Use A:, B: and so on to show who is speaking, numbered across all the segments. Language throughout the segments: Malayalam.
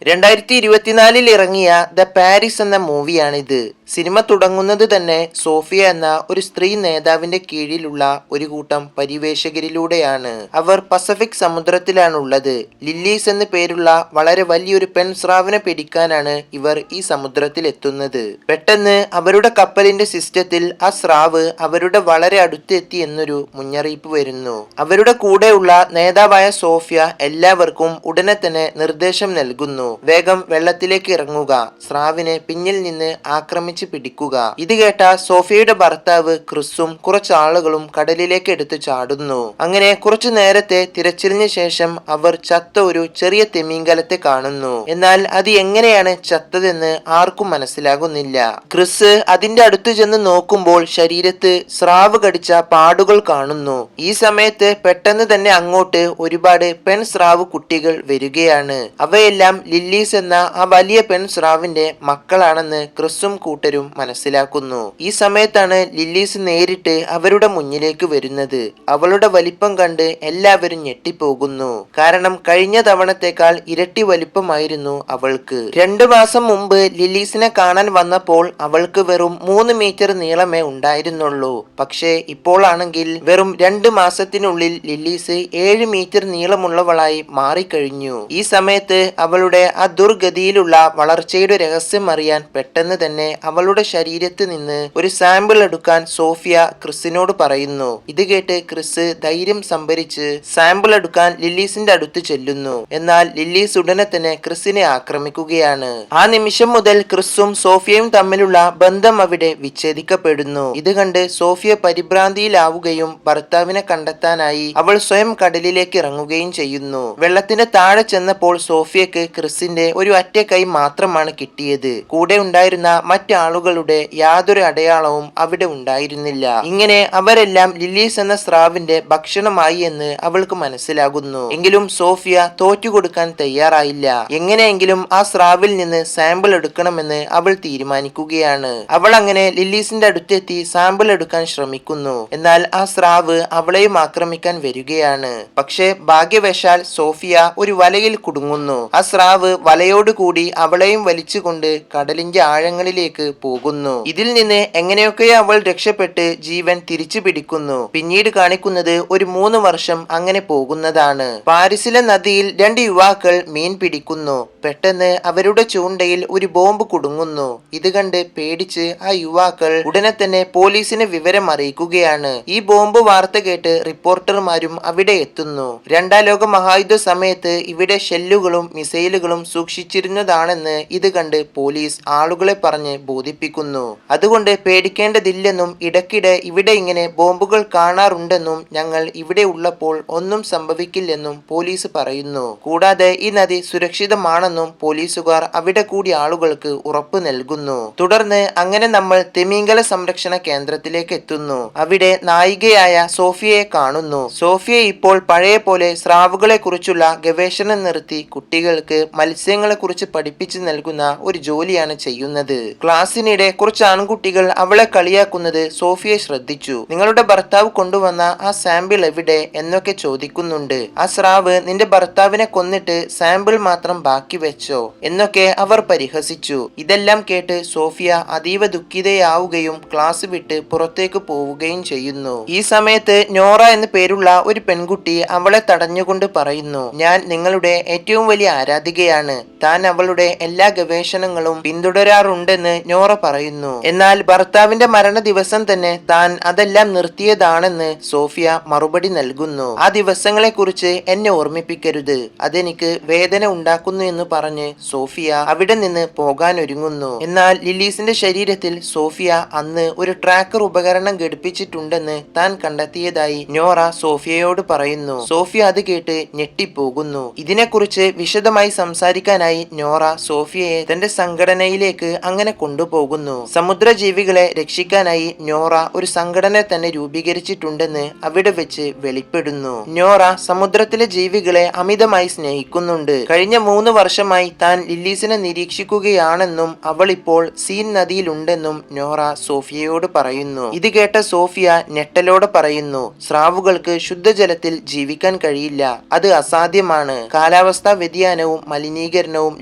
A: 2024 ഇറങ്ങിയ ദ പാരീസ് എന്ന മൂവിയാണിത്. സിനിമ തുടങ്ങുന്നത് തന്നെ സോഫിയ എന്ന ഒരു സ്ത്രീ നേതാവിന്റെ കീഴിലുള്ള ഒരു കൂട്ടം പരിവേഷകരിലൂടെയാണ്. അവർ പസഫിക് സമുദ്രത്തിലാണുള്ളത്. ലില്ലീസ് എന്ന് പേരുള്ള വളരെ വലിയൊരു പെൺസ്രാവിനെ പിടിക്കാനാണ് ഇവർ ഈ സമുദ്രത്തിൽ എത്തുന്നത്. പെട്ടെന്ന് അവരുടെ കപ്പലിന്റെ സിസ്റ്റത്തിൽ ആ സ്രാവ് അവരുടെ വളരെ അടുത്തെത്തി എന്നൊരു മുന്നറിയിപ്പ് വരുന്നു. അവരുടെ കൂടെയുള്ള നേതാവായ സോഫിയ എല്ലാവർക്കും ഉടനെ തന്നെ നിർദ്ദേശം നൽകുന്നു. വേഗം വെള്ളത്തിലേക്ക് ഇറങ്ങുക, സ്രാവിനെ പിന്നിൽ നിന്ന് ആക്രമിച്ച് പിടിക്കുക. ഇത് കേട്ട സോഫിയയുടെ ഭർത്താവ് ക്രിസും കുറച്ചാളുകളും കടലിലേക്ക് എടുത്തു ചാടുന്നു. അങ്ങനെ കുറച്ചു നേരത്തെ തിരച്ചിലിന് ശേഷം അവർ ചത്ത ഒരു ചെറിയ തിമിംഗലത്തെ കാണുന്നു. എന്നാൽ അത് എങ്ങനെയാണ് ചത്തതെന്ന് ആർക്കും മനസ്സിലാകുന്നില്ല. ക്രിസ് അതിന്റെ അടുത്ത് ചെന്ന് നോക്കുമ്പോൾ ശരീരത്ത് സ്രാവ് കടിച്ച പാടുകൾ കാണുന്നു. ഈ സമയത്ത് പെട്ടെന്ന് തന്നെ അങ്ങോട്ട് ഒരുപാട് പെൺ സ്രാവ് കുട്ടികൾ വരികയാണ്. അവയെല്ലാം ലില്ലീസ് എന്ന ആ വലിയ പെൺ സ്രാവിന്റെ മക്കളാണെന്ന് ക്രിസും കൂട്ടരും മനസ്സിലാക്കുന്നു. ഈ സമയത്താണ് ലില്ലീസ് നേരിട്ട് അവരുടെ മുന്നിലേക്ക് വരുന്നത്. അവളുടെ വലിപ്പം കണ്ട് എല്ലാവരും ഞെട്ടിപ്പോകുന്നു. കാരണം കഴിഞ്ഞ തവണത്തേക്കാൾ ഇരട്ടി വലിപ്പമായിരുന്നു അവൾക്ക്. 2 മാസം മുമ്പ് ലില്ലീസിനെ കാണാൻ വന്നപ്പോൾ അവൾക്ക് വെറും 3 മീറ്റർ നീളമേ ഉണ്ടായിരുന്നുള്ളൂ. പക്ഷേ ഇപ്പോൾ ആണെങ്കിൽ വെറും 2 മാസത്തിനുള്ളിൽ ലില്ലീസ് 7 മീറ്റർ നീളമുള്ളവളായി മാറിക്കഴിഞ്ഞു. ഈ സമയത്ത് അവളുടെ ആ ദുർഗതിയിലുള്ള വളർച്ചയുടെ രഹസ്യം അറിയാൻ പെട്ടെന്ന് തന്നെ അവളുടെ ശരീരത്ത് നിന്ന് ഒരു സാമ്പിൾ എടുക്കാൻ സോഫിയ ക്രിസിനോട് പറയുന്നു. ഇത് കേട്ട് ക്രിസ് ധൈര്യം സംഭരിച്ച് സാമ്പിൾ എടുക്കാൻ ലില്ലീസിന്റെ അടുത്ത് ചെല്ലുന്നു. എന്നാൽ ലില്ലീസ് ഉടനെ തന്നെ ക്രിസിനെ ആക്രമിക്കുകയാണ്. ആ നിമിഷം മുതൽ ക്രിസും സോഫിയയും തമ്മിലുള്ള ബന്ധം അവിടെ വിച്ഛേദിക്കപ്പെടുന്നു. ഇത് കണ്ട് സോഫിയ പരിഭ്രാന്തിയിലാവുകയും ഭർത്താവിനെ കണ്ടെത്താനായി അവൾ സ്വയം കടലിലേക്ക് ഇറങ്ങുകയും ചെയ്യുന്നു. വെള്ളത്തിന്റെ താഴെ ചെന്നപ്പോൾ സോഫിയക്ക് ക്രിസിന്റെ ഒരു അറ്റ കൈ മാത്രമാണ് കിട്ടിയത്. കൂടെ ഉണ്ടായിരുന്ന മറ്റാളുകളുടെ യാതൊരു അടയാളവും അവിടെ ഉണ്ടായിരുന്നില്ല. ഇങ്ങനെ അവരെല്ലാം ലില്ലീസ് എന്ന സ്രാവിന്റെ ഭക്ഷണമായി എന്ന് അവൾക്ക് മനസ്സിലാകുന്നു. എങ്കിലും സോഫിയ തോറ്റുകൊടുക്കാൻ തയ്യാറായില്ല. എങ്ങനെയെങ്കിലും ആ സ്രാവിൽ നിന്ന് സാമ്പിൾ എടുക്കണമെന്ന് അവൾ തീരുമാനിക്കുകയാണ്. അവൾ അങ്ങനെ ലില്ലീസിന്റെ അടുത്തെത്തി സാമ്പിൾ എടുക്കാൻ ശ്രമിക്കുന്നു. എന്നാൽ ആ സ്രാവ് അവളെയും ആക്രമിക്കാൻ വരികയാണ്. പക്ഷേ ഭാഗ്യവശാൽ സോഫിയ ഒരു വലയിൽ കുടുങ്ങുന്നു. ആ സ്രാവ് വലയോട് കൂടി അവളെയും വലിച്ചുകൊണ്ട് കടലിന്റെ ആഴങ്ങളിലേക്ക് പോകുന്നു. ഇതിൽ നിന്ന് എങ്ങനെയൊക്കെ അവൾ രക്ഷപ്പെട്ട് ജീവൻ തിരിച്ചു പിടിക്കുന്നു. പിന്നീട് കാണിക്കുന്നത് ഒരു 3 വർഷം അങ്ങനെ പോകുന്നതാണ്. പാരീസിലെ നദിയിൽ 2 യുവാക്കൾ മീൻ പിടിക്കുന്നു. പെട്ടെന്ന് അവരുടെ ചൂണ്ടയിൽ ഒരു ബോംബ് കുടുങ്ങുന്നു. ഇത് കണ്ട് പേടിച്ച് ആ യുവാക്കൾ ഉടനെ തന്നെ പോലീസിനെ വിവരം അറിയിക്കുകയാണ്. ഈ ബോംബ് വാർത്ത കേട്ട് റിപ്പോർട്ടർമാരും അവിടെ എത്തുന്നു. 2ാം ലോക മഹായുദ്ധ സമയത്ത് ഇവിടെ ഷെല്ലുകളും മിസൈലുകളും സൂക്ഷിച്ചിരുന്നതാണെന്ന് ഇത് കണ്ട് പോലീസ് ആളുകളെ പറഞ്ഞ് ബോധിപ്പിക്കുന്നു. അതുകൊണ്ട് പേടിക്കേണ്ടതില്ലെന്നും ഇടയ്ക്കിടെ ഇവിടെ ഇങ്ങനെ ബോംബുകൾ കാണാറുണ്ടെന്നും ഞങ്ങൾ ഇവിടെ ഉള്ളപ്പോൾ ഒന്നും സംഭവിക്കില്ലെന്നും പോലീസ് പറയുന്നു. കൂടാതെ ഈ നദി സുരക്ഷിതമാണെന്നും പോലീസുകാർ അവിടെ കൂടി ആളുകൾക്ക് ഉറപ്പ് നൽകുന്നു. തുടർന്ന് അങ്ങനെ നമ്മൾ തിമിംഗല സംരക്ഷണ കേന്ദ്രത്തിലേക്ക് എത്തുന്നു. അവിടെ നായികയായ സോഫിയയെ കാണുന്നു. സോഫിയ ഇപ്പോൾ പഴയ പോലെ സ്രാവുകളെ കുറിച്ചുള്ള ഗവേഷണം നിർത്തി കുട്ടികൾക്ക് മത്സ്യങ്ങളെ കുറിച്ച് പഠിപ്പിച്ചു നൽകുന്ന ഒരു ജോലിയാണ് ചെയ്യുന്നത്. ക്ലാസ്സിനിടെ കുറച്ച് ആൺകുട്ടികൾ അവളെ കളിയാക്കുന്നത് സോഫിയെ ശ്രദ്ധിച്ചു. നിങ്ങളുടെ ഭർത്താവ് കൊണ്ടുവന്ന ആ സാമ്പിൾ എവിടെ എന്നൊക്കെ ചോദിക്കുന്നുണ്ട്. ആ സ്രാവ് നിന്റെ ഭർത്താവിനെ കൊന്നിട്ട് സാമ്പിൾ മാത്രം ബാക്കി വെച്ചോ എന്നൊക്കെ അവർ പരിഹസിച്ചു. ഇതെല്ലാം കേട്ട് സോഫിയ അതീവ ദുഃഖിതയാവുകയും ക്ലാസ് വിട്ട് പുറത്തേക്ക് പോവുകയും ചെയ്യുന്നു. ഈ സമയത്ത് നോറ എന്ന് പേരുള്ള ഒരു പെൺകുട്ടി അവളെ തടഞ്ഞുകൊണ്ട് പറയുന്നു, ഞാൻ നിങ്ങളുടെ ഏറ്റവും വലിയ ആരാധികയാണ്. താൻ അവളുടെ എല്ലാ ഗവേഷണങ്ങളും പിന്തുടരാറുണ്ടെന്ന് നോറ പറയുന്നു. എന്നാൽ ഭർത്താവിന്റെ മരണ ദിവസം തന്നെ താൻ അതെല്ലാം നിർത്തിയതാണെന്ന് സോഫിയ മറുപടി നൽകുന്നു. ആ ദിവസങ്ങളെ കുറിച്ച് എന്നെ ഓർമ്മിപ്പിക്കരുത്, അതെനിക്ക് വേദന ഉണ്ടാക്കുന്നു എന്ന് പറഞ്ഞ് സോഫിയ അവിടെ നിന്ന് പോകാൻ ഒരുങ്ങുന്നു. എന്നാൽ ലില്ലീസിന്റെ ശരീരത്തിൽ സോഫിയ അന്ന് ഒരു ട്രാക്കർ ഉപകരണം ഘടിപ്പിച്ചിട്ടുണ്ടെന്ന് താൻ കണ്ടെത്തിയതായി നോറ സോഫിയയോട് പറയുന്നു. സോഫിയ അത് കേട്ട് ഞെട്ടിപ്പോകുന്നു. ഇതിനെക്കുറിച്ച് വിശദമായി സംസാരിക്കാനായി നോറ സോഫിയയെ തന്റെ സംഘടനയിലേക്ക് അങ്ങനെ കൊണ്ടുപോകുന്നു. കൊണ്ടുപോകുന്നു. സമുദ്രജീവികളെ രക്ഷിക്കാനായി നോറ ഒരു സംഘടന തന്നെ രൂപീകരിച്ചിട്ടുണ്ടെന്ന് അവിടെ വെച്ച് വെളിപ്പെടുന്നു. നോറ സമുദ്രത്തിലെ ജീവികളെ അമിതമായി സ്നേഹിക്കുന്നുണ്ട്. കഴിഞ്ഞ 3 വർഷമായി താൻ ലില്ലീസിനെ നിരീക്ഷിക്കുകയാണെന്നും അവൾ ഇപ്പോൾ സീൻ നദിയിലുണ്ടെന്നും നോറ സോഫിയയോട് പറയുന്നു. ഇത് കേട്ട സോഫിയ ഞെട്ടലോടെ പറയുന്നു, സ്രാവുകൾക്ക് ശുദ്ധജലത്തിൽ ജീവിക്കാൻ കഴിയില്ല, അത് അസാധ്യമാണ്. കാലാവസ്ഥാ വ്യതിയാനവും മലിനീകരണവും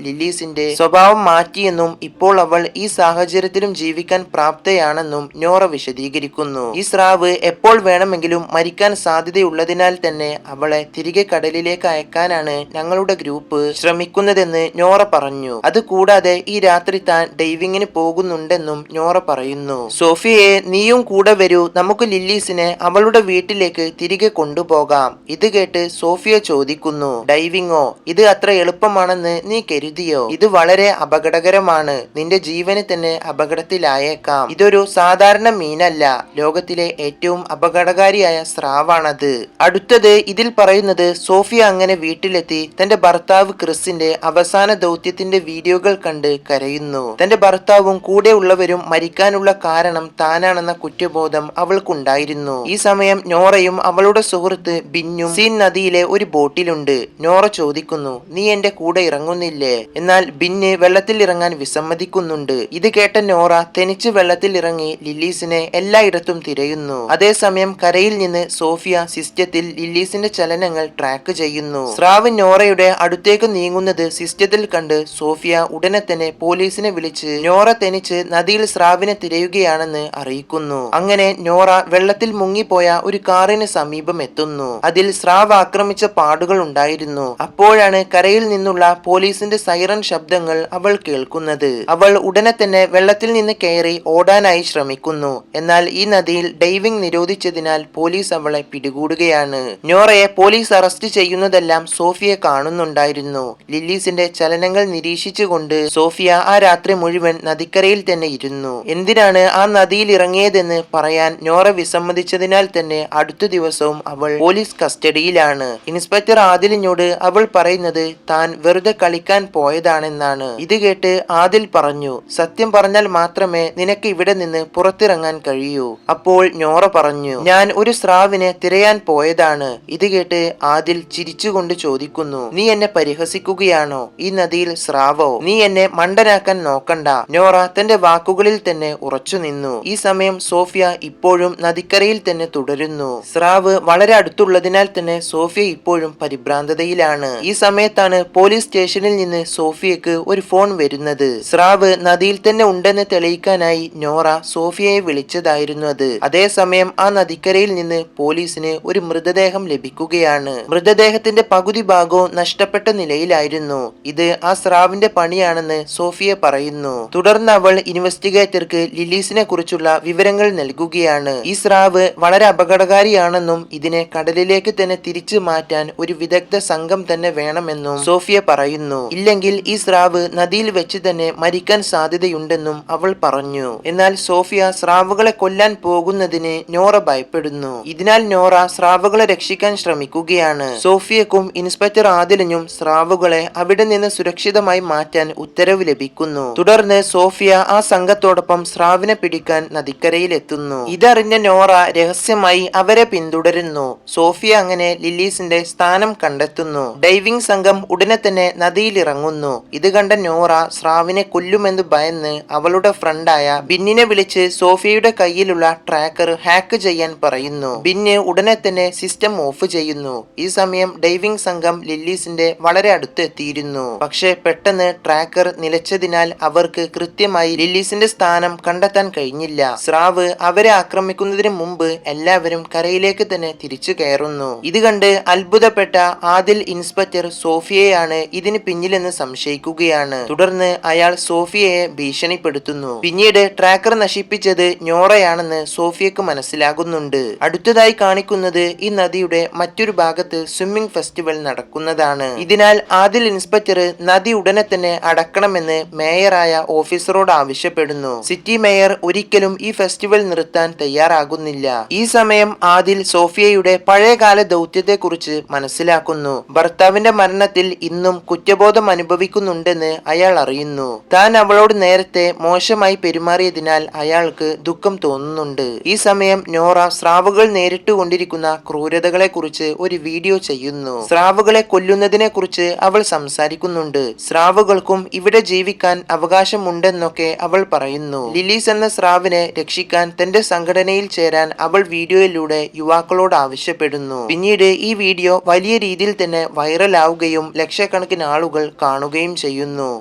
A: ലില്ലീസിന്റെ സ്വഭാവം മാറ്റിയെന്നും ഇപ്പോൾ അവൾ ഈ സാഹചര്യത്തിലും ജീവിക്കാൻ പ്രാപ്തയാണെന്നും നോറ വിശദീകരിക്കുന്നു. ഈ സ്രാവ് എപ്പോൾ വേണമെങ്കിലും മരിക്കാൻ സാധ്യതയുള്ളതിനാൽ തന്നെ അവളെ തിരികെ കടലിലേക്ക് അയക്കാനാണ് ഞങ്ങളുടെ ഗ്രൂപ്പ് ശ്രമിക്കുന്നതെന്ന് നോറ പറഞ്ഞു. അതുകൂടാതെ ഈ രാത്രി താൻ ഡൈവിങ്ങിന് പോകുന്നുണ്ടെന്നും നോറ പറയുന്നു. സോഫിയയെ, നീയും കൂടെ വരൂ, നമുക്ക് ലില്ലീസിനെ അവളുടെ വീട്ടിലേക്ക് തിരികെ കൊണ്ടുപോകാം. ഇത് കേട്ട് സോഫിയ ചോദിക്കുന്നു, ഡൈവിങ്ങോ? ഇത് അത്ര എളുപ്പമാണെന്ന് നീ കരുതിയോ? ഇത് വളരെ അപകടകരമാണ്, നിന്റെ ജീവന് തന്നെ അപകടത്തിലായേക്കാം. ഇതൊരു സാധാരണ മീനല്ല, ലോകത്തിലെ ഏറ്റവും അപകടകാരിയായ സ്രാവാണത്. അടുത്തത് ഇതിൽ പറയുന്നത് സോഫിയ അങ്ങനെ വീട്ടിലെത്തി തന്റെ ഭർത്താവ് ക്രിസിന്റെ അവസാന ദൗത്യത്തിന്റെ വീഡിയോകൾ കണ്ട് കരയുന്നു. തന്റെ ഭർത്താവും കൂടെ ഉള്ളവരും മരിക്കാനുള്ള കാരണം താനാണെന്ന കുറ്റബോധം അവൾക്കുണ്ടായിരുന്നു. ഈ സമയം നോറയും അവളുടെ സുഹൃത്ത് ബിന്നും സീൻ നദിയിലെ ഒരു ബോട്ടിലുണ്ട്. നോറ ചോദിക്കുന്നു, നീ എന്റെ കൂടെ ഇറങ്ങുന്നില്ലേ? എന്നാൽ ബിന്ന് വെള്ളത്തിൽ ഇറങ്ങാൻ വിസമ്മതിക്കുന്നുണ്ട്. ഇത് കേട്ട നോറ തനിച്ച് വെള്ളത്തിൽ ഇറങ്ങി ലില്ലീസിനെ എല്ലായിടത്തും തിരയുന്നു. അതേസമയം കരയിൽ നിന്ന് സോഫിയ സിസ്റ്റത്തിൽ ലില്ലീസിന്റെ ചലനങ്ങൾ ട്രാക്ക് ചെയ്യുന്നു. സ്രാവ് നോറയുടെ അടുത്തേക്ക് നീങ്ങുന്നത് സിസ്റ്റത്തിൽ കണ്ട് സോഫിയ ഉടനെ തന്നെ പോലീസിനെ വിളിച്ച് നോറ തനിച്ച് നദിയിൽ സ്രാവിനെ തിരയുകയാണെന്ന് അറിയിക്കുന്നു. അങ്ങനെ നോറ വെള്ളത്തിൽ മുങ്ങിപ്പോയ ഒരു കാറിന് സമീപം എത്തുന്നു. അതിൽ സ്രാവ് ആക്രമിച്ച പാടുകൾ ഉണ്ടായിരുന്നു. അപ്പോഴാണ് കരയിൽ നിന്നുള്ള പോലീസിന്റെ സൈറൻ ശബ്ദങ്ങൾ അവൾ കേൾക്കുന്നത്. അവൾ ഉടനെ തന്നെ വെള്ളത്തിൽ നിന്ന് കയറി ഓടാനായി ശ്രമിക്കുന്നു. എന്നാൽ ഈ നദിയിൽ ഡൈവിംഗ് നിരോധിച്ചതിനാൽ പോലീസ് അവളെ പിടികൂടുകയാണ്. നോറയെ പോലീസ് അറസ്റ്റ് ചെയ്യുന്നതെല്ലാം സോഫിയ കാണുന്നുണ്ടായിരുന്നു. ലില്ലീസിന്റെ ചലനങ്ങൾ നിരീക്ഷിച്ചുകൊണ്ട് സോഫിയ ആ രാത്രി മുഴുവൻ നദിക്കരയിൽ തന്നെ ഇരുന്നു. എന്തിനാണ് ആ നദിയിൽ ഇറങ്ങിയതെന്ന് പറയാൻ നോറ വിസമ്മതിച്ചതിനാൽ തന്നെ അടുത്ത ദിവസവും അവൾ പോലീസ് കസ്റ്റഡിയിലാണ്. ഇൻസ്പെക്ടർ ആദിലിനോട് അവൾ പറയുന്നത് താൻ വെറുതെ കളിക്കാൻ പോയതാണെന്നാണ്. ഇത് കേട്ട് ആദിൽ പറഞ്ഞു, സത്യം പറഞ്ഞാൽ മാത്രമേ നിനക്ക് ഇവിടെ നിന്ന് പുറത്തിറങ്ങാൻ കഴിയൂ. അപ്പോൾ നോറ പറഞ്ഞു, ഞാൻ ഒരു സ്രാവിനെ തിരയാൻ പോയതാണ്. ഇത് കേട്ട് ആദിൽ ചിരിച്ചുകൊണ്ട് ചോദിക്കുന്നു, നീ എന്നെ പരിഹസിക്കുകയാണോ? ഈ നദിയിൽ സ്രാവോ? നീ എന്നെ മണ്ടനാക്കാൻ നോക്കണ്ട. നോറ തന്റെ വാക്കുകളിൽ തന്നെ ഉറച്ചു നിന്നു. ഈ സമയം സോഫിയ ഇപ്പോഴും നദിക്കരയിൽ തന്നെ തുടരുന്നു. സ്രാവ് വളരെ അടുത്തുള്ളതിനാൽ തന്നെ സോഫിയ ഇപ്പോഴും പരിഭ്രാന്തതയിലാണ്. ഈ സമയത്താണ് പോലീസ് സ്റ്റേഷനിൽ നിന്ന് സോഫിയക്ക് ഒരു ഫോൺ വരുന്നത്. സ്രാവ് നദിയിൽ തന്നെ ഉണ്ടെന്ന് തെളിയിക്കാനായി നോറ സോഫിയയെ വിളിച്ചതായിരുന്നു അത്. അതേസമയം ആ നദിക്കരയിൽ നിന്ന് പോലീസിന് ഒരു മൃതദേഹം ലഭിക്കുകയാണ്. മൃതദേഹത്തിന്റെ പകുതി ഭാഗവും നഷ്ടപ്പെട്ട നിലയിലായിരുന്നു. ഇത് ആ സ്രാവിന്റെ പണിയാണെന്ന് സോഫിയ പറയുന്നു. തുടർന്ന് അവൾ ഇൻവെസ്റ്റിഗേറ്റർക്ക് ലില്ലീസിനെ കുറിച്ചുള്ള വിവരങ്ങൾ നൽകുകയാണ്. ഈ സ്രാവ് വളരെ അപകടകാരിയാണെന്നും ഇതിനെ കടലിലേക്ക് തന്നെ തിരിച്ചു മാറ്റാൻ ഒരു വിദഗ്ധ സംഘം തന്നെ വേണമെന്നും സോഫിയ പറയുന്നു. ഇല്ലെങ്കിൽ ഈ സ്രാവ് നദിയിൽ വെച്ച് തന്നെ മരിക്കാൻ സാധ്യതയുണ്ടെന്നും അവൾ പറഞ്ഞു. എന്നാൽ സോഫിയ സ്രാവുകളെ കൊല്ലാൻ പോകുന്നതിന് നോറ ഭയപ്പെടുന്നു. ഇതിനാൽ നോറ സ്രാവുകളെ രക്ഷിക്കാൻ ശ്രമിക്കുകയാണ്. സോഫിയക്കും ഇൻസ്പെക്ടർ ആദിലിനും സ്രാവുകളെ അവിടെ നിന്ന് സുരക്ഷിതമായി മാറ്റാൻ ഉത്തരവ് ലഭിക്കുന്നു. തുടർന്ന് സോഫിയ ആ സംഘത്തോടൊപ്പം സ്രാവിനെ പിടിക്കാൻ നദിക്കരയിൽ എത്തുന്നു. ഇതറിഞ്ഞ നോറ രഹസ്യമായി അവരെ പിന്തുടരുന്നു. സോഫിയ അങ്ങനെ ലില്ലീസിന്റെ സ്ഥാനം കണ്ടെത്തുന്നു. ഡൈവിംഗ് സംഘം ഉടനെ തന്നെ നദിയിൽ ഇറങ്ങുന്നു. ഇത് കണ്ട നോറ സ്രാവിനെ കൊല്ലുമെന്ന് ഭയന്ന് അവളുടെ ഫ്രണ്ടായ ബിന്നിനെ വിളിച്ച് സോഫിയയുടെ കയ്യിലുള്ള ട്രാക്കർ ഹാക്ക് ചെയ്യാൻ പറയുന്നു. ബിന്ന് ഉടനെ തന്നെ സിസ്റ്റം ഓഫ് ചെയ്യുന്നു. ഈ സമയം ഡൈവിംഗ് സംഘം ലില്ലീസിന്റെ വളരെ അടുത്ത് എത്തിയിരുന്നു. പക്ഷെ പെട്ടെന്ന് ട്രാക്കർ നിലച്ചതിനാൽ അവർക്ക് കൃത്യമായി ലില്ലീസിന്റെ സ്ഥാനം കണ്ടെത്താൻ കഴിഞ്ഞില്ല. സ്രാവ് അവരെ ആക്രമിക്കുന്നതിന് മുമ്പ് എല്ലാവരും കരയിലേക്ക് തന്നെ തിരിച്ചു കയറുന്നു. ഇത് കണ്ട് അത്ഭുതപ്പെട്ട ആദിൽ ഇൻസ്പെക്ടർ സോഫിയയാണ് ഇതിന് പിന്നിലെന്ന് സംശയിക്കുകയാണ്. തുടർന്ന് അയാൾ സോഫിയയെ ഭീഷണിപ്പെടുത്തുന്നു. പിന്നീട് ട്രാക്കർ നശിപ്പിച്ചത് നോറയാണെന്ന് സോഫിയക്ക് മനസ്സിലാകുന്നുണ്ട്. അടുത്തതായി കാണിക്കുന്നത് ഈ നദിയുടെ മറ്റൊരു ഭാഗത്ത് സ്വിമ്മിംഗ് ഫെസ്റ്റിവൽ നടക്കുന്നതാണ്. ഇതിനാൽ ആദിൽ ഇൻസ്പെക്ടർ നദി ഉടനെ തന്നെ അടക്കണമെന്ന് മേയറായ ഓഫീസറോട് ആവശ്യപ്പെടുന്നു. സിറ്റി മേയർ ഒരിക്കലും ഈ ഫെസ്റ്റിവൽ നിർത്താൻ തയ്യാറാകുന്നില്ല. ഈ സമയം ആദിൽ സോഫിയയുടെ പഴയകാല ദൗത്യത്തെ കുറിച്ച് മനസ്സിലാക്കുന്നു. ഭർത്താവിന്റെ മരണത്തിൽ ഇന്നും കുറ്റബോധം അനുഭവിക്കുന്നുണ്ടെന്ന് അയാൾ അറിയുന്നു. താൻ അവളോട് നേരത്തെ നേരത്തെ മോശമായി പെരുമാറിയതിനാൽ അയാൾക്ക് ദുഃഖം തോന്നുന്നുണ്ട്. ഈ സമയം നോറ സ്രാവുകൾ നേരിട്ടുകൊണ്ടിരിക്കുന്ന ക്രൂരതകളെ കുറിച്ച് ഒരു വീഡിയോ ചെയ്യുന്നു. സ്രാവുകളെ കൊല്ലുന്നതിനെ കുറിച്ച് അവൾ സംസാരിക്കുന്നുണ്ട്. സ്രാവുകൾക്കും ഇവിടെ ജീവിക്കാൻ അവകാശമുണ്ടെന്നൊക്കെ അവൾ പറയുന്നു. ലില്ലീസ് എന്ന സ്രാവിനെ രക്ഷിക്കാൻ തന്റെ സംഘടനയിൽ ചേരാൻ അവൾ വീഡിയോയിലൂടെ യുവാക്കളോട് ആവശ്യപ്പെടുന്നു. പിന്നീട് ഈ വീഡിയോ വലിയ രീതിയിൽ തന്നെ വൈറലാവുകയും ലക്ഷക്കണക്കിന് ആളുകൾ കാണുകയും ചെയ്യുന്നു.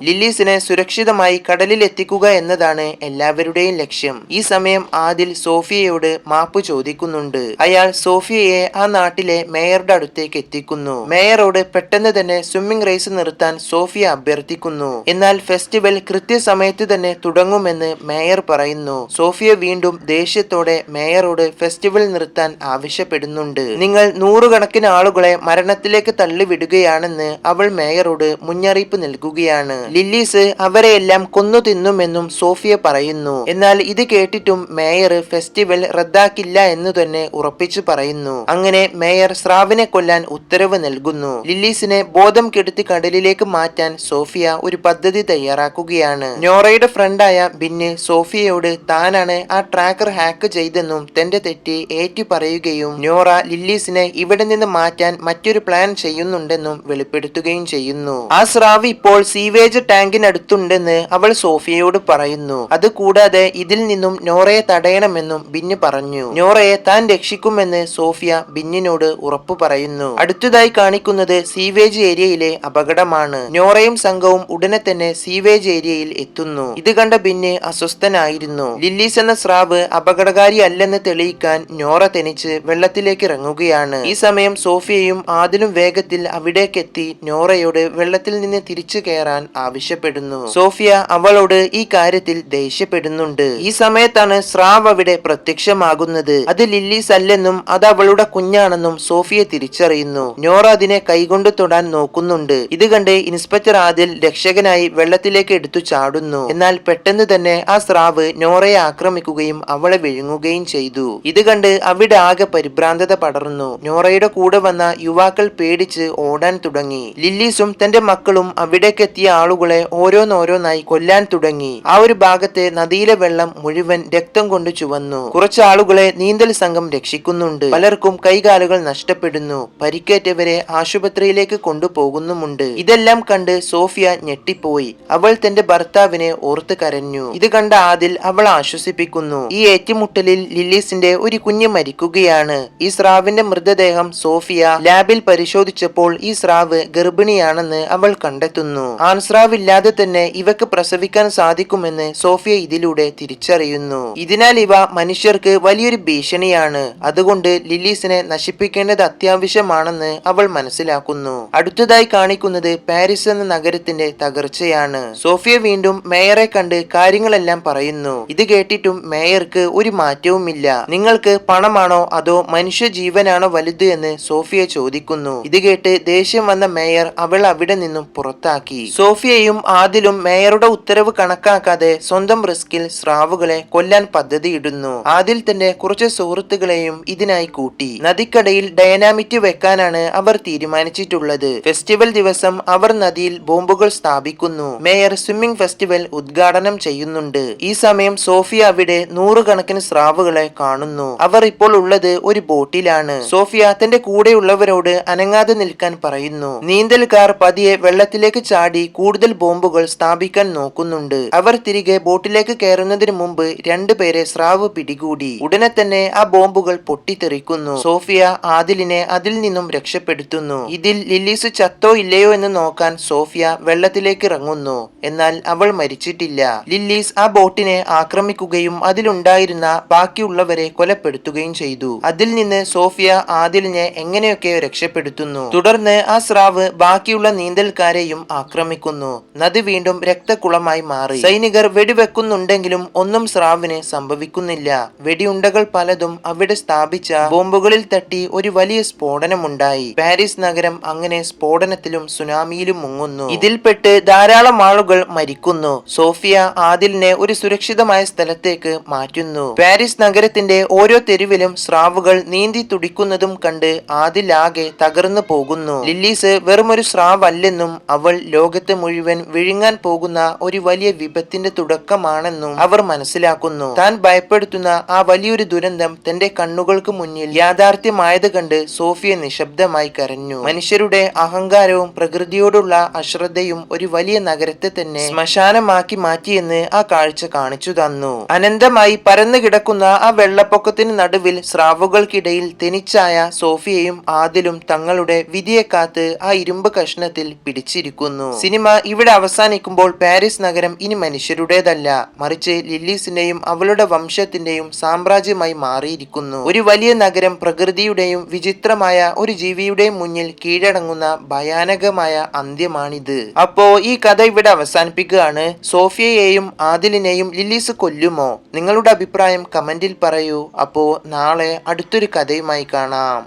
A: ലില്ലീസിനെ സുരക്ഷിതമായി കടലിൽ എത്തിക്കുക എന്നതാണ് എല്ലാവരുടെയും ലക്ഷ്യം. ഈ സമയം ആദിൽ സോഫിയയോട് മാപ്പ് ചോദിക്കുന്നുണ്ട്. അയാൾ സോഫിയയെ ആ നാട്ടിലെ മേയറുടെ അടുത്തേക്ക് എത്തിക്കുന്നു. മേയറോട് പെട്ടെന്ന് തന്നെ സ്വിമ്മിംഗ് റേസ് നിർത്താൻ സോഫിയ അഭ്യർത്ഥിക്കുന്നു. എന്നാൽ ഫെസ്റ്റിവൽ കൃത്യസമയത്ത് തന്നെ തുടങ്ങുമെന്ന് മേയർ പറയുന്നു. സോഫിയ വീണ്ടും ദേഷ്യത്തോടെ മേയറോട് ഫെസ്റ്റിവൽ നിർത്താൻ ആവശ്യപ്പെടുന്നുണ്ട്. നിങ്ങൾ നൂറുകണക്കിന് ആളുകളെ മരണത്തിലേക്ക് തള്ളിവിടുകയാണെന്ന് അവൾ മേയറോട് മുന്നറിയിപ്പ് നൽകുകയാണ്. ലില്ലീസ് അവരെയെല്ലാം കൊന്നു തിന്നുമെന്നും സോഫിയ പറയുന്നു. എന്നാൽ ഇത് കേട്ടിട്ടും മേയർ ഫെസ്റ്റിവൽ റദ്ദാക്കില്ല എന്ന് തന്നെ ഉറപ്പിച്ചു പറയുന്നു. അങ്ങനെ മേയർ സ്രാവിനെ കൊല്ലാൻ ഉത്തരവ് നൽകുന്നു. ലില്ലീസിനെ ബോധം കെടുത്തി കടലിലേക്ക് മാറ്റാൻ സോഫിയ ഒരു പദ്ധതി തയ്യാറാക്കുകയാണ്. നോറയുടെ ഫ്രണ്ടായ ബിന്ന് സോഫിയയോട് താനാണ് ആ ട്രാക്കർ ഹാക്ക് ചെയ്തെന്നും തന്റെ തെറ്റ് ഏറ്റു പറയുകയും നോറ ലില്ലീസിനെ ഇവിടെ നിന്ന് മാറ്റാൻ മറ്റൊരു പ്ലാൻ ചെയ്യുന്നുണ്ടെന്നും വെളിപ്പെടുത്തുകയും ചെയ്യുന്നു. ആ സ്രാവ് ഇപ്പോൾ സീവേജ് ടാങ്കിനടുത്തുണ്ടെന്ന് അവൾ സോഫിയയോട് പറയുന്നു. അതുകൂടാതെ ഇതിൽ നിന്നും നോറയെ തടയണമെന്നും ബിന്ന് പറഞ്ഞു. നോറയെ താൻ രക്ഷിക്കുമെന്ന് സോഫിയ ബിന്നിനോട് ഉറപ്പു പറയുന്നു. അടുത്തതായി കാണിക്കുന്നത് സീവേജ് ഏരിയയിലെ അപകടമാണ്. നോറയും സംഘവും ഉടനെ തന്നെ സീവേജ് ഏരിയയിൽ എത്തുന്നു. ഇത് കണ്ട ബിന്ന് അസ്വസ്ഥനായിരുന്നു. ലില്ലീസ് എന്ന സ്രാവ് അപകടകാരി അല്ലെന്ന് തെളിയിക്കാൻ നോറ തനിച്ച് വെള്ളത്തിലേക്ക് ഇറങ്ങുകയാണ്. ഈ സമയം സോഫിയയും ആദിലും വേഗത്തിൽ അവിടേക്കെത്തി നോറയോട് വെള്ളത്തിൽ നിന്ന് തിരിച്ചു കയറാൻ ആവശ്യപ്പെടുന്നു. സോഫിയ അവളോട് ഈ കാര്യത്തിൽ ദേഷ്യപ്പെടുന്നുണ്ട്. ഈ സമയത്താണ് സ്രാവ് അവിടെ പ്രത്യക്ഷമാകുന്നത്. അത് ലില്ലീസ് അല്ലെന്നും അത് അവളുടെ കുഞ്ഞാണെന്നും സോഫിയ തിരിച്ചറിയുന്നു. നോറ അതിനെ കൈകൊണ്ട് തൊടാൻ നോക്കുന്നുണ്ട്. ഇത് കണ്ട് ഇൻസ്പെക്ടർ ആദിൽ രക്ഷകനായി വെള്ളത്തിലേക്ക് എടുത്തു ചാടുന്നു. എന്നാൽ പെട്ടെന്ന് തന്നെ ആ സ്രാവ് നോറയെ ആക്രമിക്കുകയും അവളെ വിഴുങ്ങുകയും ചെയ്തു. ഇത് കണ്ട് അവിടെ ആകെ പരിഭ്രാന്തത പടർന്നു. നോറയുടെ കൂടെ വന്ന യുവാക്കൾ പേടിച്ച് ഓടാൻ തുടങ്ങി. ലില്ലീസും തന്റെ മക്കളും അവിടേക്കെത്തിയ ആളുകളെ ഓരോന്നോരോന്നായി കൊല്ലാൻ തുടങ്ങി. ആ ഒരു ഭാഗത്തെ നദിയിലെ വെള്ളം മുഴുവൻ രക്തം കൊണ്ട് ചുവന്നു. കുറച്ച് ആളുകളെ നീന്തൽ സംഘം രക്ഷിക്കുന്നുണ്ട്. പലർക്കും കൈകാലുകൾ നഷ്ടപ്പെടുന്നു. പരിക്കേറ്റവരെ ആശുപത്രിയിലേക്ക് കൊണ്ടുപോകുന്നുമുണ്ട്. ഇതെല്ലാം കണ്ട് സോഫിയ ഞെട്ടിപ്പോയി. അവൾ തന്റെ ഭർത്താവിനെ ഓർത്ത് കരഞ്ഞു. ഇത് കണ്ട ആദിൽ അവളെ ആശ്വസിപ്പിക്കുന്നു. ഈ ഏറ്റുമുട്ടലിൽ ലില്ലീസിന്റെ ഒരു കുഞ്ഞ് മരിക്കുകയാണ്. ഈ സ്രാവിന്റെ മൃതദേഹം സോഫിയ ലാബിൽ പരിശോധിച്ചപ്പോൾ ഈ സ്രാവ് ഗർഭിണിയാണെന്ന് അവൾ കണ്ടെത്തുന്നു. ആൺസ്രാവില്ലാതെ തന്നെ ഇവക്ക് പ്രസവിക്കാൻ സാധിക്കുമെന്ന് സോഫിയ ഇതിലൂടെ തിരിച്ചറിയുന്നു. ഇതിനാൽ ഇവ മനുഷ്യർക്ക് വലിയൊരു ഭീഷണിയാണ്. അതുകൊണ്ട് ലില്ലീസിനെ നശിപ്പിക്കേണ്ടത് അത്യാവശ്യമാണെന്ന് അവൾ മനസ്സിലാക്കുന്നു. അടുത്തതായി കാണിക്കുന്നത് പാരീസ് എന്ന നഗരത്തിന്റെ തകർച്ചയാണ്. സോഫിയ വീണ്ടും മേയറെ കണ്ട് കാര്യങ്ങളെല്ലാം പറയുന്നു. ഇത് കേട്ടിട്ടും മേയർക്ക് ഒരു മാറ്റവുമില്ല. നിങ്ങൾക്ക് പണമാണോ അതോ മനുഷ്യ ജീവനാണോ വലുത് എന്ന് സോഫിയ ചോദിക്കുന്നു. ഇത് കേട്ട് ദേഷ്യം വന്ന മേയർ അവൾ അവിടെ നിന്നും പുറത്താക്കി. സോഫിയയും ആദിലും മേയറുടെ ഉത്തരവ് കണക്കാക്കാതെ സ്വന്തം റിസ്കിൽ സ്രാവുകളെ കൊല്ലാൻ പദ്ധതിയിടുന്നു. ആദിൽ തന്റെ കുറച്ച് സുഹൃത്തുക്കളെയും ഇതിനായി കൂട്ടി. നദിക്കടയിൽ ഡയനാമിറ്റ് വെക്കാനാണ് അവർ തീരുമാനിച്ചിട്ടുള്ളത്. ഫെസ്റ്റിവൽ ദിവസം അവർ നദിയിൽ ബോംബുകൾ സ്ഥാപിക്കുന്നു. മേയർ സ്വിമ്മിംഗ് ഫെസ്റ്റിവൽ ഉദ്ഘാടനം ചെയ്യുന്നുണ്ട്. ഈ സമയം സോഫിയ അവിടെ നൂറുകണക്കിന് സ്രാവുകളെ കാണുന്നു. അവർ ഇപ്പോൾ ഉള്ളത് ഒരു ബോട്ടിലാണ്. സോഫിയ തന്റെ കൂടെയുള്ളവരോട് അനങ്ങാതെ നിൽക്കാൻ പറയുന്നു. നീന്തൽക്കാർ പതിയെ വെള്ളത്തിലേക്ക് ചാടി കൂടുതൽ ബോംബുകൾ സ്ഥാപിക്കാൻ നോക്കുന്നുണ്ട്. അവർ തിരികെ ബോട്ടിലേക്ക് കയറുന്നതിന് മുമ്പ് രണ്ടുപേരെ സ്രാവ് പിടികൂടി. ഉടനെ തന്നെ ആ ബോംബുകൾ പൊട്ടിത്തെറിക്കുന്നു. സോഫിയ ആദിലിനെ അതിൽ നിന്നും രക്ഷപ്പെടുത്തുന്നു. ഇതിൽ ലില്ലീസ് ചത്തോ ഇല്ലയോ എന്ന് നോക്കാൻ സോഫിയ വെള്ളത്തിലേക്ക് ഇറങ്ങുന്നു. എന്നാൽ അവൾ മരിച്ചിട്ടില്ല. ലില്ലീസ് ആ ബോട്ടിനെ ആക്രമിക്കുകയും അതിലുണ്ടായിരുന്ന ബാക്കിയുള്ളവരെ കൊലപ്പെടുത്തുകയും ചെയ്തു. അതിൽ നിന്ന് സോഫിയ ആദിലിനെ എങ്ങനെയൊക്കെയോ രക്ഷപ്പെടുത്തുന്നു. തുടർന്ന് ആ സ്രാവ് ബാക്കിയുള്ള നീന്തൽക്കാരെയും ആക്രമിക്കുന്നു. നദി വീണ്ടും രക്തക്കുളമായി മാറി. സൈനികർ വെടിവെക്കുന്നുണ്ടെങ്കിലും ഒന്നും സ്രാവിന് സംഭവിക്കുന്നില്ല. വെടിയുണ്ടകൾ പലതും അവിടെ സ്ഥാപിച്ച ബോംബുകളിൽ തട്ടി ഒരു വലിയ സ്ഫോടനമുണ്ടായി. പാരീസ് നഗരം അങ്ങനെ സ്ഫോടനത്തിലും സുനാമിയിലും മുങ്ങുന്നു. ഇതിൽപ്പെട്ട് ധാരാളം ആളുകൾ മരിക്കുന്നു. സോഫിയ ആദിലിനെ ഒരു സുരക്ഷിതമായ സ്ഥലത്തേക്ക് മാറ്റുന്നു. പാരീസ് നഗരത്തിന്റെ ഓരോ തെരുവിലും സ്രാവുകൾ നീന്തി തുടിക്കുന്നതും കണ്ട് ആദിൽ ആകെ തകർന്നു പോകുന്നു. ലില്ലീസ് വെറുമൊരു സ്രാവല്ലെന്നും അവൾ ലോകത്തെ മുഴുവൻ വിഴുങ്ങാൻ പോകുന്ന ഒരു വലിയ വിപത്തിന്റെ തുടക്കമാണെന്നും അവർ മനസ്സിലാക്കുന്നു. താൻ ഭയപ്പെടുത്തുന്ന ആ വലിയൊരു ദുരന്തം തന്റെ കണ്ണുകൾക്ക് മുന്നിൽ യാഥാർത്ഥ്യമായത് കണ്ട് സോഫിയ നിശബ്ദമായി കരഞ്ഞു. മനുഷ്യരുടെ അഹങ്കാരവും പ്രകൃതിയോടുള്ള അശ്രദ്ധയും ഒരു വലിയ നഗരത്തെ തന്നെ ശ്മശാനമാക്കി മാറ്റിയെന്ന് ആ കാഴ്ച കാണിച്ചു തന്നു. അനന്തമായി പരന്നു കിടക്കുന്ന ആ വെള്ളപ്പൊക്കത്തിന് നടുവിൽ സ്രാവുകൾക്കിടയിൽ തെനിച്ചായ സോഫിയയും ആദിലും തങ്ങളുടെ വിധിയെ കാത്ത് ആ ഇരുമ്പ് കഷ്ണത്തിൽ പിടിച്ചിരിക്കുന്നു. സിനിമ ഇവിടെ അവസാനിക്കുമ്പോൾ പാരീസ് നഗരം ഇനി മനുഷ്യരുടേതല്ല, മറിച്ച് ലില്ലീസിന്റെയും അവളുടെ വംശത്തിന്റെയും സാമ്രാജ്യമായി മാറിയിരിക്കുന്നു. ഒരു വലിയ നഗരം പ്രകൃതിയുടെയും വിചിത്രമായ ഒരു ജീവിയുടെയും മുന്നിൽ കീഴടങ്ങുന്ന ഭയാനകമായ അന്ത്യമാണിത്. അപ്പോ ഈ കഥ ഇവിടെ അവസാനിപ്പിക്കുകയാണ്. സോഫിയയെയും ആദിലിനെയും ലില്ലീസ് കൊല്ലുമോ? നിങ്ങളുടെ അഭിപ്രായം കമന്റിൽ പറയൂ. അപ്പോ നാളെ അടുത്തൊരു കഥയുമായി കാണാം.